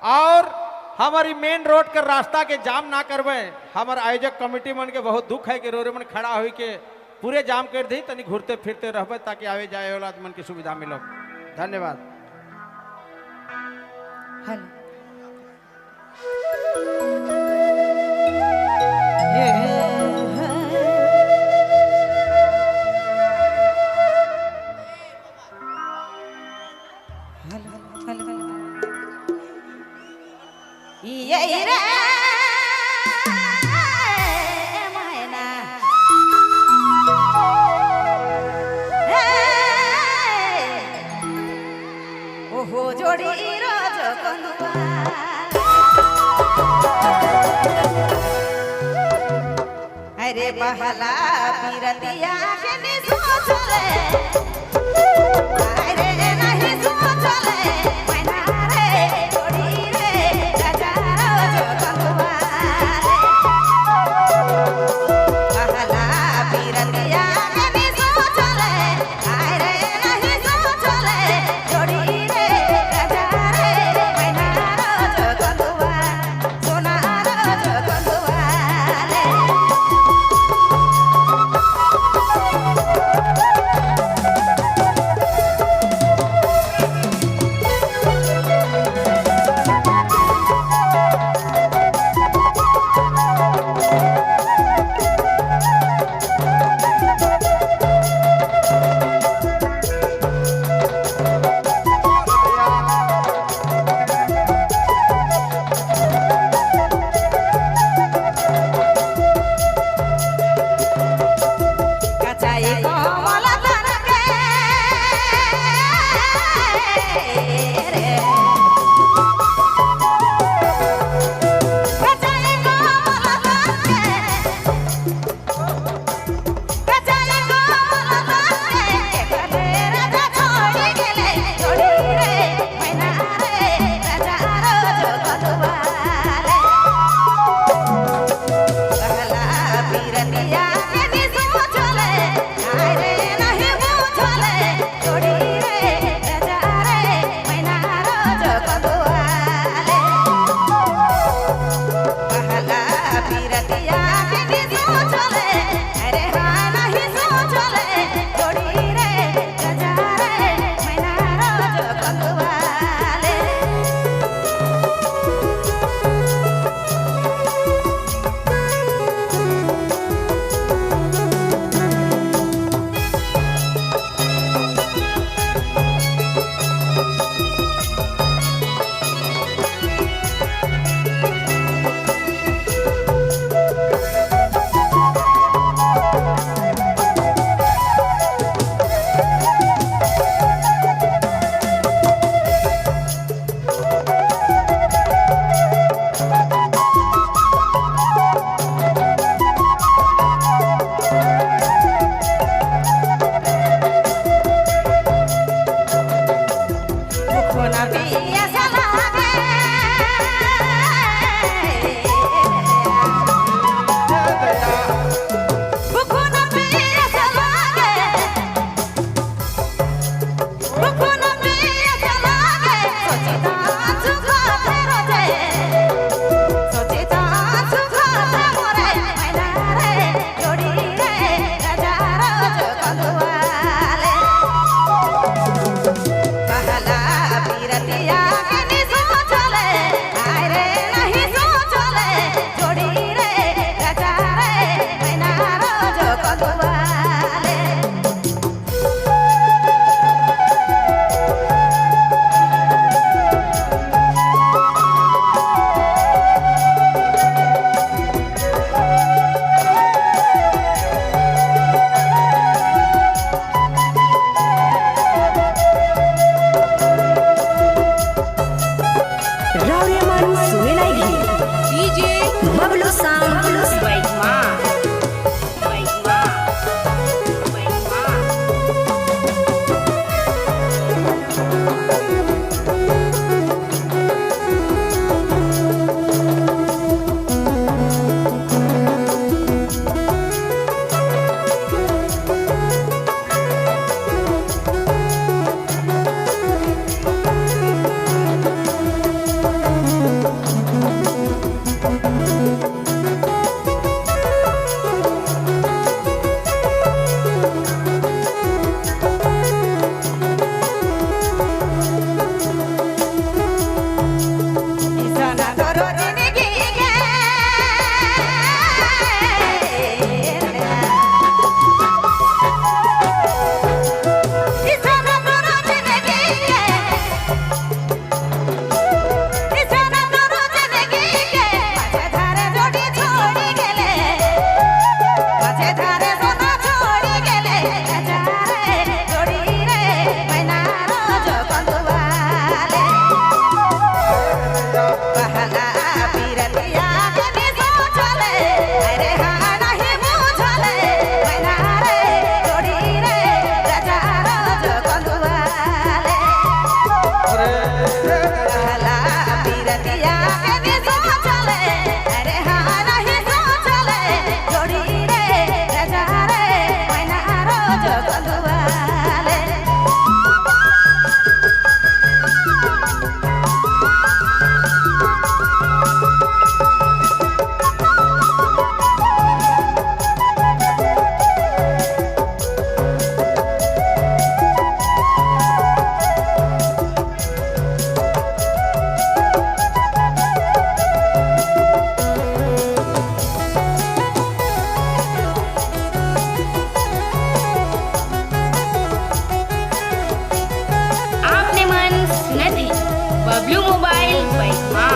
और हमारी main road के रास्ता के जाम ना करवे। हमारे आयोजक कमेटी मन के बहुत दुख है कि रोरे मन खड़ा हुई के पूरे जाम कर दी, तनी घूरते फिरते रहबे ताकि आवे जाए वाला मन की सुविधा मिलो। धन्यवाद। ओहो जोड़ी रोज कंदुआ अरे बहला पीरतिया के नि सोचले अरे नहीं सोचले मैना रे जोड़ी रे राजा रोज कंदुआ बहला पीरतिया के नि सोचले अरे नहीं सोचले जोड़ी बिरतिया के भी सोचले अरे हाँ नहीं सोचले जोड़ी रे राजा रे मैना रोज कलुआले आपने मन सुनती बबलू मोबाइल बैठमा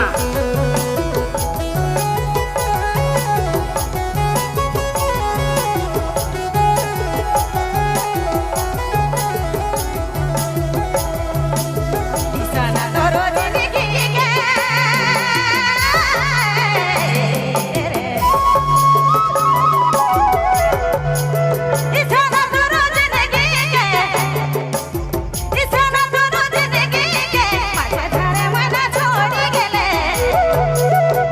दिसना तोरो जिंदगी के रे दिसना तोरो जिंदगी के दिसना तोरो जिंदगी के माझे धारे मना छोड़ी गेले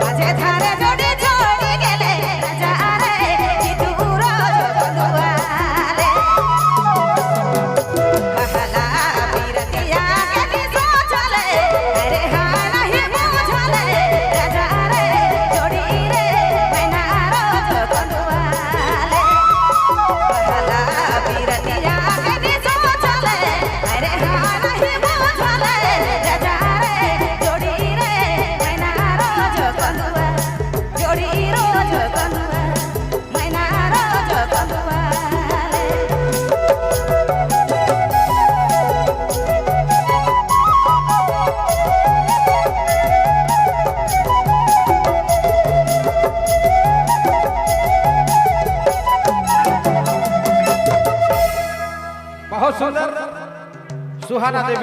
माझे धारे जोडी छोड़ी गेले राजा रे की तू रोज कलुआले कहला बिरतिया के भी सोचले अरे हाँ नहीं बुझले राजा रे जोड़ी रे मैना रोज कलुआले कहला बिरतिया के भी सोचले अरे हाँ नहीं बुझले राजा रे जोड़ी रे मैना रोज कलुआ जोड़ी रोज कलुआ मैना रोज कलुआले बहुत सुंदर सुहाना देवी